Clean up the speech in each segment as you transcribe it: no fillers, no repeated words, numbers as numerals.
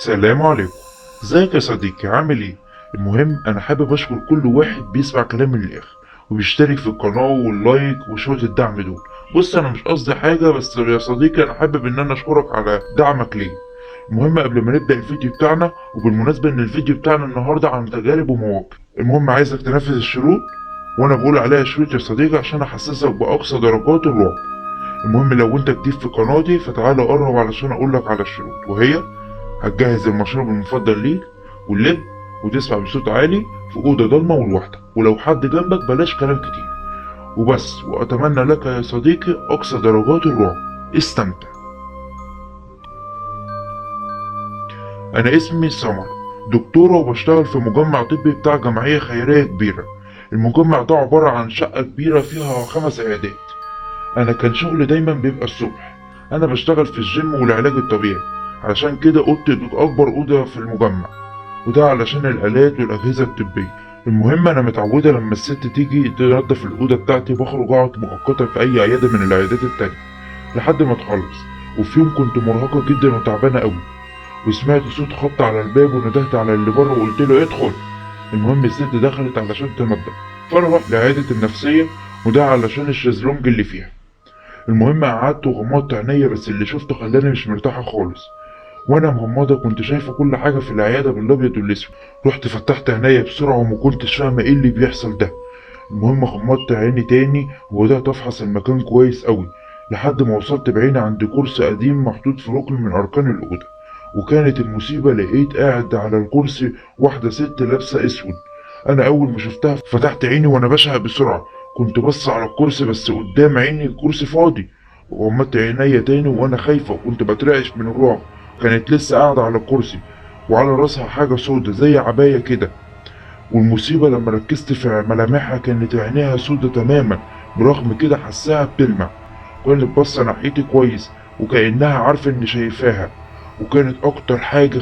سلام عليكم. ازيك يا صديقي، عامل ايه؟ المهم انا حابب اشكر كل واحد بيسمع كلامي للاخر وبيشترك في القناة واللايك وشوية الدعم دول. بص انا مش قصدي حاجة، بس يا صديقي انا حابب ان انا اشكرك على دعمك ليا. المهم قبل ما نبدأ الفيديو بتاعنا، وبالمناسبة ان الفيديو بتاعنا النهاردة عن تجارب ومواقف، المهم عايزك تنفذ الشروط وانا بقول عليها شروط يا صديقي عشان احسسك باقصى درجات الرعب. المهم لو انت جديد في قناتي فتعالى قرب علشان اقولك على الشروط، وهي: هتجهز المشروب المفضل ليك واللب، وتسمع بصوت عالي في أوضة ضلمة ولوحدك، ولو حد جنبك بلاش كلام كتير وبس. وأتمنى لك يا صديقي أقصى درجات الرعب. استمتع. أنا اسمي سمر، دكتورة وبشتغل في مجمع طبي بتاع جمعية خيرية كبيرة. المجمع ده عبارة عن شقة كبيرة فيها 5 عيادات. أنا كان شغلي دايما بيبقى الصبح. أنا بشتغل في الجيم والعلاج الطبيعي، علشان كده أوضتي أكبر أوضة في المجمع، وده علشان الآلات والأجهزة الطبية. المهم أنا متعودة لما الست تيجي تنضف الأوضة بتاعتي بخرج أقعد مؤقتا في أي عيادة من العيادات التانية لحد ما تخلص. وفي يوم كنت مرهقة جدا وتعبانة أوي، وسمعت صوت خبط على الباب وندهت على اللي بره وقلت له ادخل. المهم الست دخلت علشان تنضف، فأنا رحت لعيادة النفسية، وده علشان الشезлونج اللي فيها. المهم قعدت وغمضت عينيا، بس اللي شفته خلاني مش مرتاحة خالص. وانا مغمضة كنت شايفة كل حاجة في العيادة بالابيض والاسود. رحت فتحت عينيا بسرعة وما كنتش فاهمة ايه اللي بيحصل ده. المهم غمضت عيني تاني وبدأت افحص المكان كويس قوي لحد ما وصلت بعيني عند كرسي قديم محطوط في ركن من اركان الاوضة. وكانت المصيبة لقيت قاعد على الكرسي واحدة ست لابسة اسود. انا اول ما شفتها فتحت عيني وانا بشهق بسرعة. كنت بص على الكرسي بس قدام عيني الكرسي فاضي. وغمضت عينيا تاني وانا خايفة وكنت بترعش من الرعب. كانت لسه قاعدة على الكرسي وعلى راسها حاجة سودة زي عباية كده. والمصيبة لما ركزت في ملامحها كانت عينيها سودة تماما، برغم كده حساها بتلمع. كانت باصة ناحيتي كويس وكأنها عارفة إني شايفاها. وكانت أكتر حاجة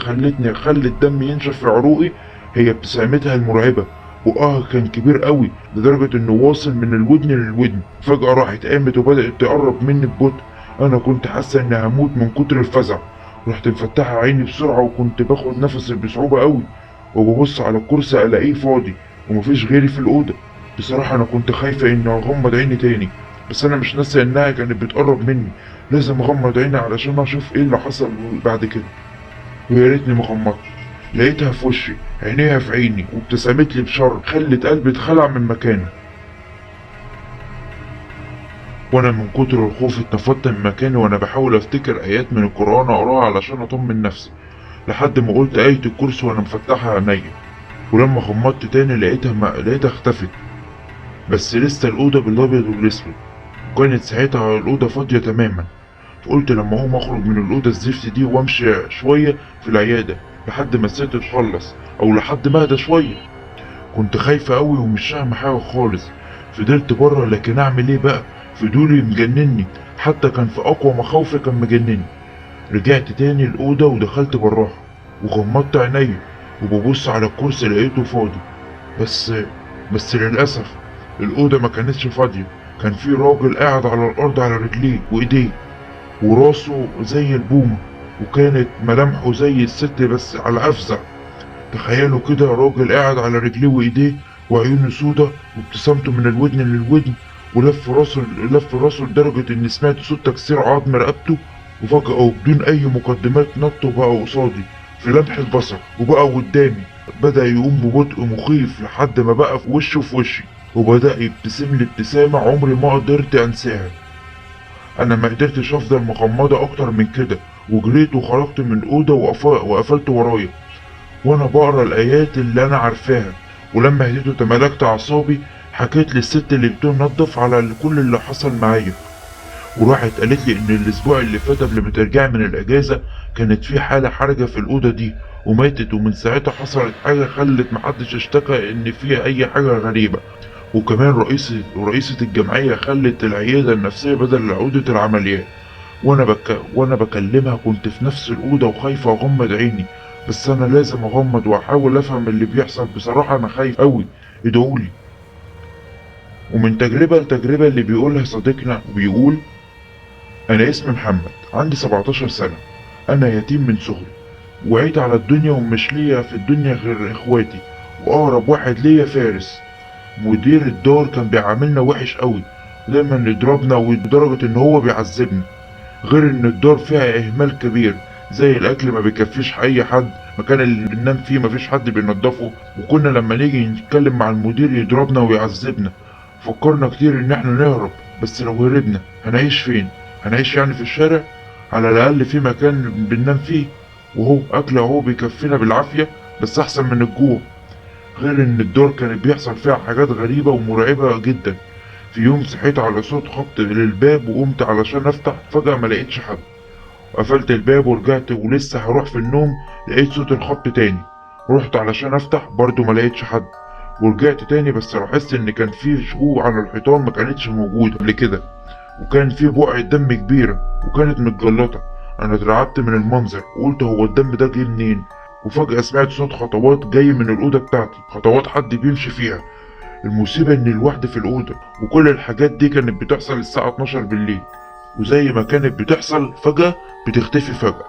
خلت دمي ينشف في عروقي هي ابتسامتها المرعبة. بقها كان كبير قوي لدرجة إنه واصل من الودن للودن. فجأة راحت قامت وبدأت تقرب مني ببطء. أنا كنت حاسة إني هموت من كتر الفزع. رحت مفتحة عيني بسرعة وكنت باخد نفسي بصعوبة قوي، وببص على الكرسي ألاقيه فاضي ومفيش غيري في الأوضة. بصراحة أنا كنت خايفة إني أغمض عيني تاني، بس أنا مش ناسي إنها كانت بتقرب مني. لازم أغمض عيني علشان أشوف إيه اللي حصل بعد كده. ويا ريتني ما غمضت. لقيتها في وشي، عينيها في عيني، وابتسمت لي بشر خلت قلبي اتخلع من مكانه. وأنا من كتر الخوف اتنفضت من مكاني وأنا بحاول أفتكر آيات من القرآن أقراها علشان أطمن نفسي، لحد ما قلت آية الكرسي وأنا مفتحة عينيا. ولما غمضت تاني لقيتها اختفت. بس لسه الأوضة بالأبيض والأسود، وكانت ساعتها الأوضة فاضية تماما. فقلت لما أقوم أخرج من الأوضة الزفت دي وأمشي شوية في العيادة لحد ما الست تخلص أو لحد ما أهدى شوية. كنت خايفة أوي ومش فاهمة حاجة خالص. فضلت بره، لكن أعمل إيه بقى؟ فضولي مجنني، حتى كان في أقوى مخاوفي كان مجنني. رجعت تاني الأوضة ودخلت براها وغمضت عينيا وببص على الكرسي لقيته فاضي. بس بس للأسف الأوضة ما كانتش فاضية. كان في راجل قاعد على الأرض على رجليه وإيديه وراسه زي البومة، وكانت ملامحه زي الست بس على أفزع. تخيلوا كده راجل قاعد على رجليه وإيديه وعيونه سودة وابتسامته من الودن للودن، لف راسه لدرجة إني سمعت صوت تكسير عظم رقبته. وفجأة وبدون أي مقدمات نط وبقى قصادي في لمح البصر وبقى قدامي. بدأ يقوم ببطء مخيف لحد ما بقى في وشه في وشي، وبدأ يبتسم لي ابتسامة عمري ما قدرت أنساها. أنا ما قدرتش أفضل مغمضة أكتر من كده، وجريت وخرجت من الأوضة وقفلت ورايا وأنا بقرا الآيات اللي أنا عارفاها. ولما هديت وتمالكت أعصابي حكيت للست اللي بتنضف على كل اللي حصل معايا. وراحت قالت لي إن الأسبوع اللي فات قبل ما ترجعي من الأجازة كانت في حالة حرجة في الأوضة دي وماتت، ومن ساعتها حصلت حاجة خلت محدش اشتكى إن فيها أي حاجة غريبة. وكمان رئيسة الجمعية خلت العيادة النفسية بدل عودة العمليات. وأنا بكلمها كنت في نفس الأوضة وخايفة أغمض عيني، بس أنا لازم أغمض وأحاول أفهم اللي بيحصل. بصراحة أنا خايف أوي، ادعولي. ومن تجربة لتجربة اللي بيقولها صديقنا بيقول: أنا اسمي محمد، عندي 17 سنة، أنا يتيم من صغري، وعيت على الدنيا ومش ليا في الدنيا غير اخواتي، واقرب واحد ليا فارس. مدير الدار كان بيعاملنا وحش قوي، دايما يضربنا ولدرجة ان هو بيعذبنا. غير ان الدار فيها اهمال كبير، زي الاكل ما بيكفيش اي حد، مكان اللي بننام فيه مفيش حد بينضفه، وكنا لما نيجي نتكلم مع المدير يضربنا ويعذبنا. فكرنا كتير ان احنا نهرب، بس لو هربنا هنعيش فين؟ هنعيش يعني في الشارع؟ على الاقل في مكان بننام فيه، وهو اكل اهو بيكفينا بالعافية، بس احسن من الجوع. غير ان الدار كانت بيحصل فيها حاجات غريبة ومرعبة جدا. في يوم صحيت على صوت خبط للباب وقمت علشان افتح، فجأة ما لقيتش حد. قفلت الباب ورجعت ولسه هروح في النوم، لقيت صوت الخبط تاني. رحت علشان افتح برضه ما لقيتش حد، ورجعت تاني بس لاحظت ان كان في شقوق على الحيطان ما كانتش موجودة قبل كده، وكان في بقعة دم كبيرة وكانت متجلطة. انا اترعبت من المنظر وقلت هو الدم ده جه منين؟ وفجأة سمعت صوت خطوات جاي من الأوضة بتاعتي، خطوات حد بيمشي فيها. المصيبة إني لوحدي في الأوضة، وكل الحاجات دي كانت بتحصل الساعة 12 بالليل، وزي ما كانت بتحصل فجأة بتختفي فجأة.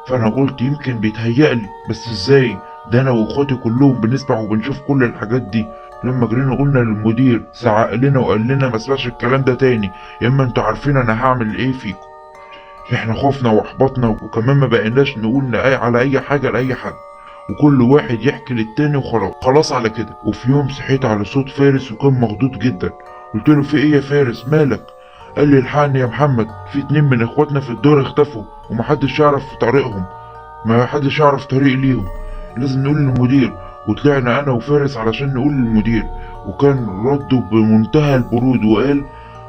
فأنا قلت يمكن بيتهيألي، بس إزاي؟ ده أنا وإخواتي كلهم بنسمع وبنشوف كل الحاجات دي. لما جرينا قلنا للمدير زعق لنا وقال لنا ما اسمعش الكلام ده تاني، يا اما انتوا عارفين انا هعمل ايه فيكم. احنا خفنا واحبطنا، وكمان ما بقيناش نقول على اي حاجة لأي حد، وكل واحد يحكي للتاني وخلاص، خلاص على كده. وفي يوم صحيت على صوت فارس وكان مخضوض جدا. قلت له في ايه يا فارس مالك؟ قال لي الحقني يا محمد، في 2 من اخواتنا في الدار اختفوا ومحدش يعرف طريقهم، ما حدش يعرف طريق ليهم، لازم نقول للمدير. وطلعنا انا وفارس علشان نقول للمدير، وكان رده بمنتهى البرود وقال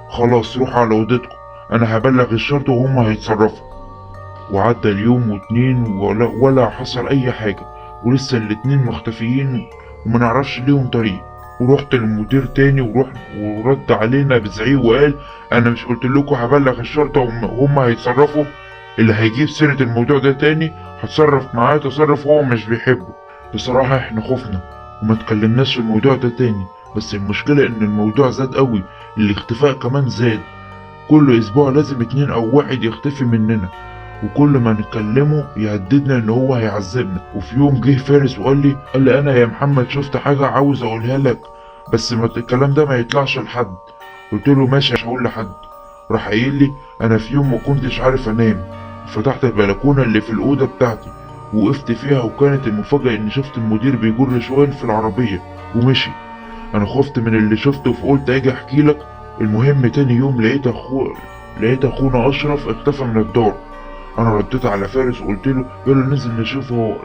خلاص روحوا على اوضتكم، انا هبلغ الشرطة وهم هيتصرفوا. وعدى اليوم واتنين ولا حصل اي حاجة، ولسه الاتنين مختفيين وما نعرفش ليهم طريق. ورحت للمدير تاني ورد علينا بزعيق وقال انا مش قلت لكم هبلغ الشرطة وهم هيتصرفوا؟ اللي هيجيب سيرة الموضوع ده تاني هتصرف معاه تصرف هو مش بيحبه. بصراحة احنا خفنا وما تكلمناش في الموضوع ده تاني، بس المشكلة ان الموضوع زاد قوي، الاختفاء كمان زاد. كل اسبوع لازم 2 أو 1 يختفي مننا، وكل ما نكلمه يهددنا ان هو هيعذبنا. وفي يوم جه فارس قال لي انا يا محمد شفت حاجة عاوز اقولها لك، بس ما الكلام ده ما يطلعش لحد. قلت له ماشي مش هقول لحد. راح قايل لي انا في يوم ما كنتش عارف انام، فتحت البلكونة اللي في الأوضة بتاعتي وقفت فيها، وكانت المفاجأة اني شفت المدير بيجر شوال في العربية ومشي. انا خفت من اللي شفته فقلت اجي احكي لك. المهم تاني يوم لقيت اخونا اشرف اختفى من الدار. انا رديت على فارس وقلت له يلا ننزل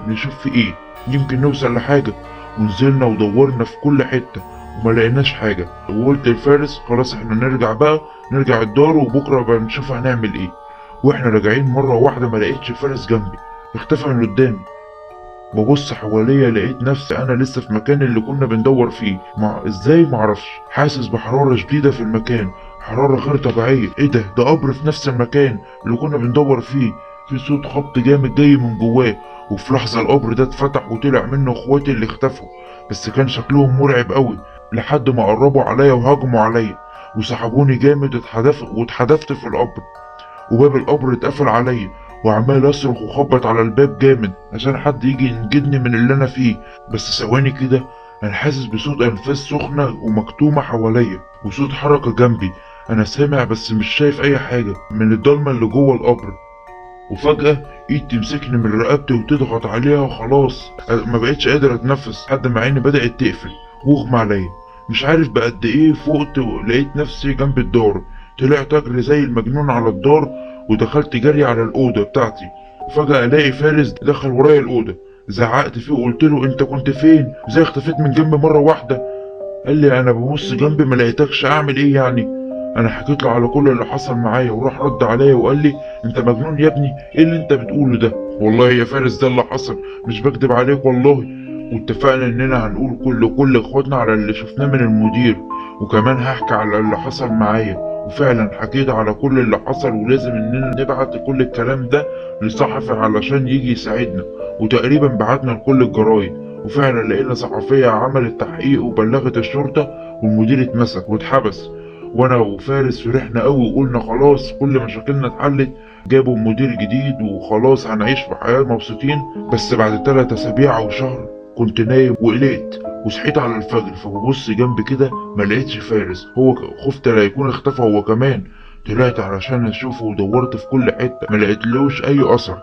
نشوف في ايه، يمكن نوصل لحاجة. ونزلنا ودورنا في كل حتة وما لقيناش حاجة، وقلت لفارس خلاص احنا نرجع الدار وبكرة بقى نشوف هنعمل ايه. واحنا راجعين مرة واحدة ما لقيتش فارس جنبي، اختفى من قدامي. ببص حواليا لقيت نفسي انا لسه في المكان اللي كنا بندور فيه، ازاي معرفش. حاسس بحرارة شديدة في المكان، حرارة غير طبيعية. ايه ده قبر في نفس المكان اللي كنا بندور فيه. في صوت خبط جامد جاي من جواه، وفي لحظة القبر ده اتفتح وطلع منه اخواتي اللي اختفوا، بس كان شكلهم مرعب قوي. لحد ما قربوا عليا وهجموا عليا وسحبوني جامد، واتحدفت في القبر، وباب القبر اتقفل عليا، وعمال اصرخ وخبط على الباب جامد عشان حد يجي ينجدني من اللي انا فيه. بس ثواني كده انا حاسس بصوت انفاس سخنة ومكتومة حواليا، وصوت حركة جنبي. انا سامع بس مش شايف اي حاجة من الضلمة اللي جوه القبر. وفجأة ايد تمسكني من رقبتي وتضغط عليها، وخلاص ما بقتش قادر اتنفس لحد ما عيني بدأت تقفل واغمى عليا. مش عارف بقد ايه فقت ولقيت نفسي جنب الدار. طلعت اجري زي المجنون على الدار ودخلت جري على الأوضة بتاعتي. وفجأة الاقي فارس دخل ورايا الأوضة. زعقت فيه وقلت له انت كنت فين؟ ازاي اختفيت من جنبي مرة واحدة؟ قال لي انا ببص جنبي ما لقيتكش، اعمل ايه يعني؟ انا حكيت له على كل اللي حصل معايا، وراح رد عليا وقال لي انت مجنون يا ابني، ايه اللي انت بتقوله ده؟ والله يا فارس ده اللي حصل، مش بكدب عليك والله. واتفقنا اننا هنقول كل اخواتنا على اللي شفناه من المدير، وكمان هحكي على اللي حصل معايا. وفعلا حكيت على كل اللي حصل، ولازم اننا نبعت كل الكلام ده لصحفي علشان يجي يساعدنا. وتقريبا بعتنا لكل الجرايد، وفعلا لقينا صحفية عملت تحقيق وبلغت الشرطة، والمدير اتمسك واتحبس. وانا وفارس فرحنا قوي وقلنا خلاص كل مشاكلنا اتحلت، جابوا مدير جديد وخلاص هنعيش في حياة مبسوطين. بس بعد 3 أسابيع أو شهر كنت نايم وقلقت وصحيت على الفجر، فببص جنبي كده ما لقيتش فارس. خفت لا يكون اختفى هو كمان. طلعت علشان اشوفه ودورت في كل حتة ما لقيتلوش اي اثر،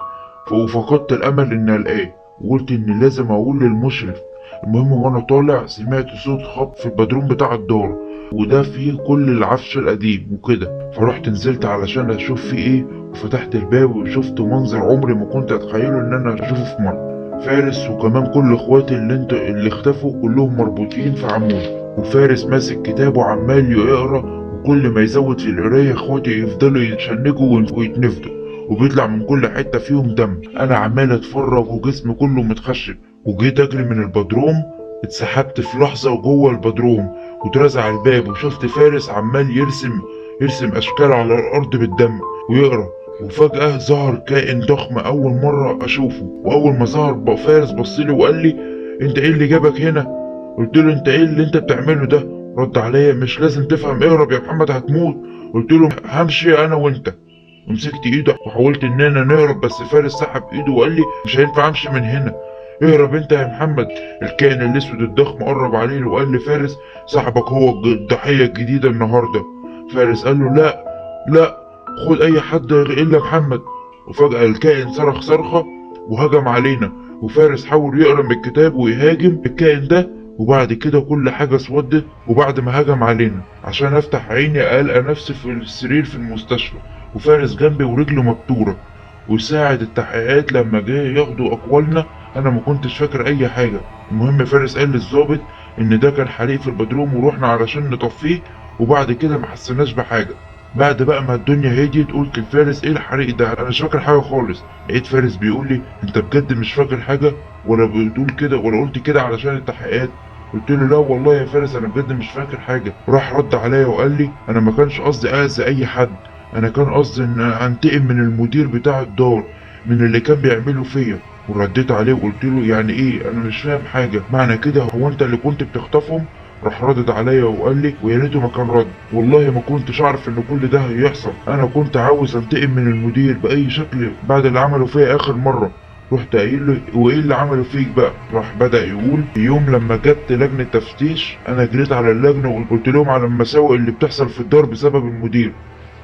وفقدت الامل ان الاقيه، وقلت اني لازم اقول للمشرف. المهم وانا طالع سمعت صوت خبط في البدروم بتاع الدار، وده فيه كل العفش القديم وكده. فرحت نزلت علشان اشوف فيه ايه، وفتحت الباب وشفت منظر عمري ما كنت اتخيله ان انا اشوفه في مرة. فارس وكمان كل اخواتي اللي اختفوا كلهم مربوطين في عمود، وفارس ماسك كتاب وعمال يقرا، وكل ما يزود في القرايه اخواتي يفضلوا يتشنجوا ويتنفضوا، وبيطلع من كل حته فيهم دم. انا عمال اتفرج وجسمي كله متخشب، وجيت اجري من البدروم. اتسحبت في لحظه جوه البدروم واترزع الباب، وشفت فارس عمال يرسم اشكال على الارض بالدم ويقرا. وفجأة ظهر كائن ضخم أول مرة أشوفه، وأول ما ظهر فارس بصلي وقال لي: أنت إيه اللي جابك هنا؟ قلت له: أنت إيه اللي أنت بتعمله ده؟ رد عليا: مش لازم تفهم، اهرب يا محمد هتموت. قلت له: همشي أنا وأنت. ومسكت إيده وحاولت إننا نهرب، بس فارس سحب إيده وقال لي: مش هينفع أمشي من هنا، اهرب أنت يا محمد. الكائن الأسود الضخم قرب عليه وقال لفارس: صاحبك هو الضحية الجديدة النهاردة. فارس قال له: لا لا، خد اي حد الا محمد. وفجأة الكائن صرخ صرخة وهجم علينا، وفارس حاول يقرا من الكتاب ويهاجم الكائن ده. وبعد كده كل حاجة اسودت، وبعد ما هجم علينا عشان افتح عيني ألقى نفسي في السرير في المستشفى، وفارس جنبي ورجله مبتورة. وساعد التحقيقات لما جه ياخدوا اقوالنا انا ما كنتش فاكر اي حاجة. المهم فارس قال للظابط ان ده كان حريق في البدروم ورحنا علشان نطفيه، وبعد كده ما حسناش بحاجة. بعد بقى ما الدنيا هديت قلت لفارس: ايه الحريق ده؟ انا مش فاكر حاجه خالص. لقيت فارس بيقول لي: انت بجد مش فاكر حاجه ولا بتقول كده ولا قلت كده علشان التحقيقات؟ قلت له: لا والله يا فارس انا بجد مش فاكر حاجه. راح رد عليا وقال لي: انا ما كانش قصدي اذي اي حد، انا كان قصدي ان انتقم من المدير بتاع الدار من اللي كان بيعمله فيا. ورديت عليه وقلت له: يعني ايه؟ انا مش فاهم حاجه، معنى كده هو انت اللي كنت بتخطفهم؟ راح ردد عليا وقال لي: ويا ريته ما كان رد، والله ما كنتش اعرف ان كل ده هيحصل، انا كنت عاوز انتقم من المدير باي شكل بعد اللي عمله فيا اخر مره. رحت قايل له: وايه اللي عمله فيك بقى؟ راح بدأ يقول: يوم لما جت لجنة تفتيش انا جريت على اللجنة وقلت لهم على المساوئ اللي بتحصل في الدار بسبب المدير.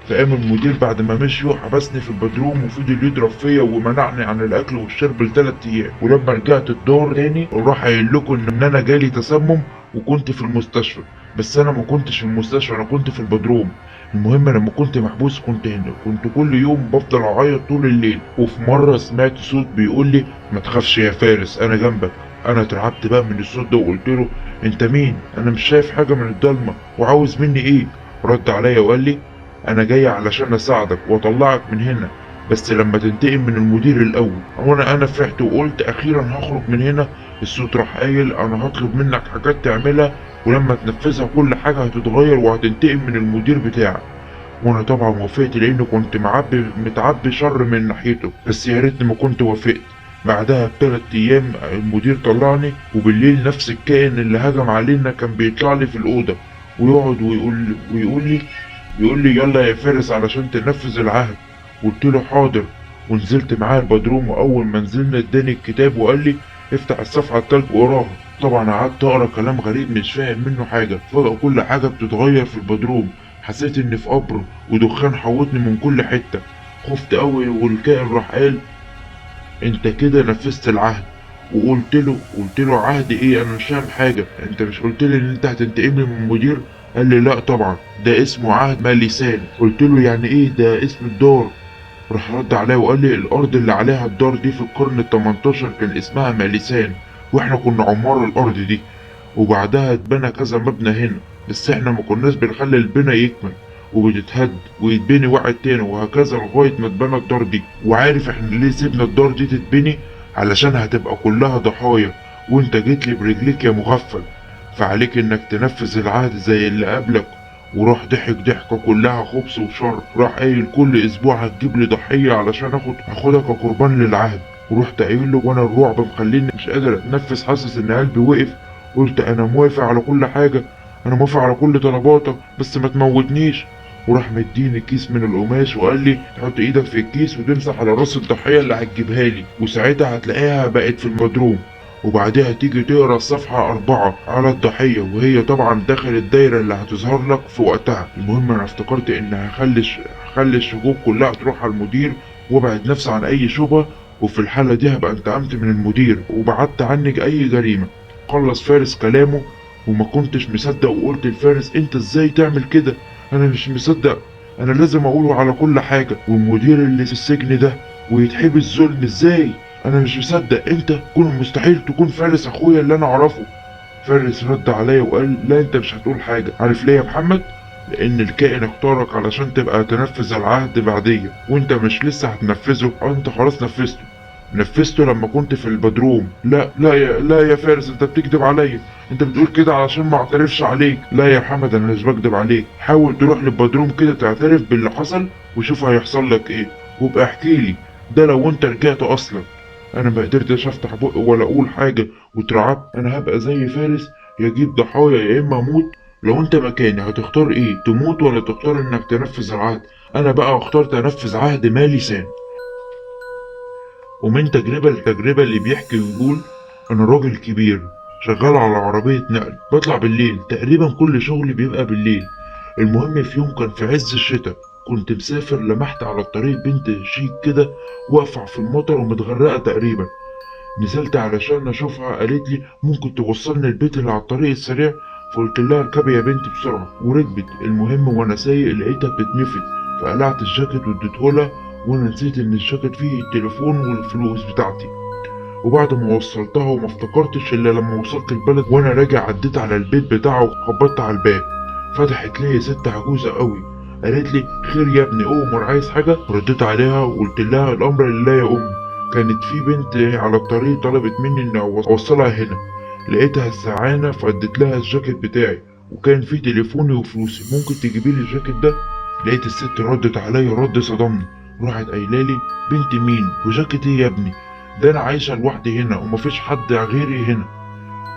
فقام المدير بعد ما مشيوا حبسني في البدروم وفضل يضرب فيا ومنعني عن الاكل والشرب ل3 ايام. ولما رجعت الدار تاني راح قايل لكم ان انا جالي تسمم وكنت في المستشفى، بس انا ما كنتش في المستشفى، انا كنت في البدروم. المهم لما كنت محبوس كنت هنا، كنت كل يوم بفضل اعيط طول الليل. وفي مره سمعت صوت بيقول لي: ما تخافش يا فارس انا جنبك. انا اترعبت بقى من الصوت ده وقلت له: انت مين؟ انا مش شايف حاجه من الضلمه، وعاوز مني ايه؟ رد عليا وقال لي: انا جاي علشان اساعدك واطلعك من هنا، بس لما تنتقم من المدير الاول. وانا فرحت وقلت: اخيرا هخرج من هنا. الصوت راح قايل: انا هطلب منك حاجات تعملها، ولما تنفذها كل حاجة هتتغير وهتنتقم من المدير بتاعك. وانا طبعا وافقت لاني كنت متعبي شر من ناحيته، بس يا ريتني ما كنت وافقت. بعدها ب3 ايام المدير طلعني، وبالليل نفس الكائن اللي هجم علينا كان بيطلع لي في الاوضه ويقعد ويقول لي: يلا يا فارس علشان تنفذ العهد. قلت له: حاضر. ونزلت معاه البدروم، واول ما نزلنا اداني الكتاب وقال لي: افتح الصفحه التالتة وقراها. طبعا قعدت اقرا كلام غريب مش فاهم منه حاجه. فجاه كل حاجه بتتغير في البدروم، حسيت اني في قبر ودخان حوطني من كل حته. خفت قوي، والكائن راح قال: انت كده نفذت العهد. قلت له: عهد ايه؟ انا مش فاهم حاجه، انت مش قلت لي ان انت هتنتقم لي من المدير؟ قال لي: لا طبعا، ده اسمه عهد ماليسان. قلت له: يعني ايه؟ ده اسم الدار. راح رد عليا وقال لي: الارض اللي عليها الدار دي في القرن ال18 كان اسمها ماليسان، واحنا كنا عمار الارض دي، وبعدها اتبنى كذا مبنى هنا، بس احنا ما كناش بنخلي البنا يكمل، وبتتهد ويتبني واحد تاني وهكذا لغاية ما اتبنى الدار دي. وعارف احنا ليه سيبنا الدار دي تتبني؟ علشان هتبقى كلها ضحايا، وانت جيت لي برجليك يا مغفل، فعليك انك تنفذ العهد زي اللي قبلك. وراح ضحك ضحكة كلها خبث وشر، راح قايل: كل اسبوع هتجيب لي ضحية علشان اخدك كقربان للعهد. ورحت قايل له وانا الرعب مخليني مش قادر اتنفس، حاسس ان قلبي وقف. قلت: انا موافق على كل حاجة، انا موافق على كل طلباتك، بس ما تموتنيش. وراح مديني كيس من القماش وقال لي تحط ايدك في الكيس وتمسح على راس الضحية اللي هتجيبها لي، وساعتها هتلاقيها بقت في البدروم، وبعدها تيجي تقرا الصفحة 4 على الضحية وهي طبعا داخل الدايرة اللي هتظهر لك في وقتها. المهم انا افتكرت ان هخلي الشكوك كلها تروح على المدير وابعد نفسي عن اي شبهة، وفي الحالة دي هبقى انتقمت من المدير وبعدت عنك اي جريمة. خلص فارس كلامه وما كنتش مصدق، وقلت لفارس انت ازاي تعمل كده؟ انا مش مصدق، انا لازم اقوله على كل حاجة، والمدير اللي في السجن ده ويتحبس ظلم ازاي؟ انا مش مصدق، انت مستحيل تكون فارس اخويا اللي انا اعرفه. فارس رد عليا وقال لا انت مش هتقول حاجة. عارف ليه يا محمد؟ لان الكائن اختارك علشان تبقى تنفذ العهد بعديه، وانت مش لسه هتنفذه، انت خلاص نفذته لما كنت في البدروم. لا يا فارس، انت بتكذب عليا، انت بتقول كده علشان ما اعترفش عليك. لا يا محمد انا مش بكذب عليك، حاول تروح للبدروم كده تعترف باللي حصل وشوف هيحصل لك ايه، وابقى احكي لي، ده لو انت رجعت اصلا. انا ما قدرتش افتح بقي ولا اقول حاجه واترعبت. انا هبقى زي فارس، يا اجيب ضحايا يا اما اموت. لو انت مكاني هتختار ايه، تموت ولا تختار انك تنفذ العهد؟ انا بقى اخترت انفذ عهد ما لسان. ومن تجربة لتجربة اللي بيحكي ويقول أنا راجل كبير شغال على عربية نقل، بطلع بالليل، تقريبا كل شغلي بيبقى بالليل. المهم في يوم كان في عز الشتاء، كنت مسافر، لمحت على الطريق بنت شيك كده واقفة في المطر ومتغرقة تقريبا. نزلت علشان أشوفها، قالت لي ممكن توصلني البيت اللي على الطريق السريع؟ فقلت لها اركبي يا بنتي بسرعة، وركبت. المهم وأنا سايق لقيتها بتتنفض، فقلعت الجاكيت واديتهولها، وانا نسيت ان الجاكيت فيه التليفون والفلوس بتاعتي. وبعد ما وصلتها وما افتكرتش الا لما وصلت البلد، وانا راجع عديت على البيت بتاعه وخبطت على الباب. فتحت لي ست عجوزة قوي، قالت لي خير يا ابني أؤمر، عايز حاجة؟ رديت عليها وقلت لها الامر لله يا امي. كانت في بنت على الطريق طلبت مني اني اوصلها هنا، لقيتها سعانة فاديت لها الجاكيت بتاعي وكان فيه تليفوني وفلوسي، ممكن تجيبي لي الجاكيت ده؟ لقيت الست ردت عليا رد صدمني، راحت قايلالي بنت مين وجاكيت ايه يا ابني؟ ده انا عايشه لوحدي هنا ومفيش حد غيري هنا.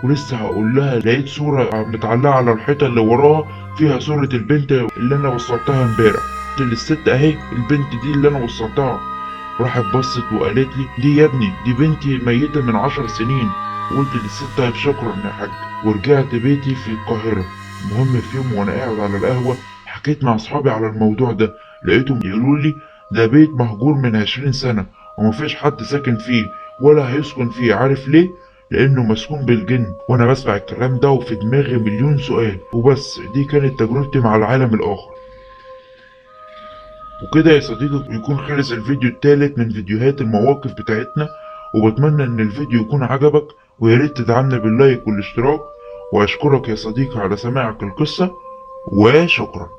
ولسه هقول لها لقيت صوره متعلقه على الحيطه اللي وراها فيها صوره البنت اللي انا وصلتها امبارح. قلت للست اهي البنت دي اللي انا وصلتها. راحت بصت وقالت لي دي يا ابني دي بنتي ميته من 10 سنين. وقلت للست طيب شكرا يا حاج، ورجعت بيتي في القاهره. المهم في يوم وانا قاعد على القهوه حكيت مع اصحابي على الموضوع ده، لقيتهم يقولوا لي ده بيت مهجور من 20 سنة ومفيش حد ساكن فيه ولا هيسكن فيه. عارف ليه؟ لأنه مسكون بالجن. وأنا بسمع الكلام ده وفي دماغي مليون سؤال. وبس دي كانت تجربتي مع العالم الآخر. وكده يا صديقي يكون خلص الفيديو التالت من فيديوهات المواقف بتاعتنا، وبتمنى إن الفيديو يكون عجبك، وياريت تدعمنا باللايك والاشتراك. وأشكرك يا صديقي على سماعك القصة، وشكرا.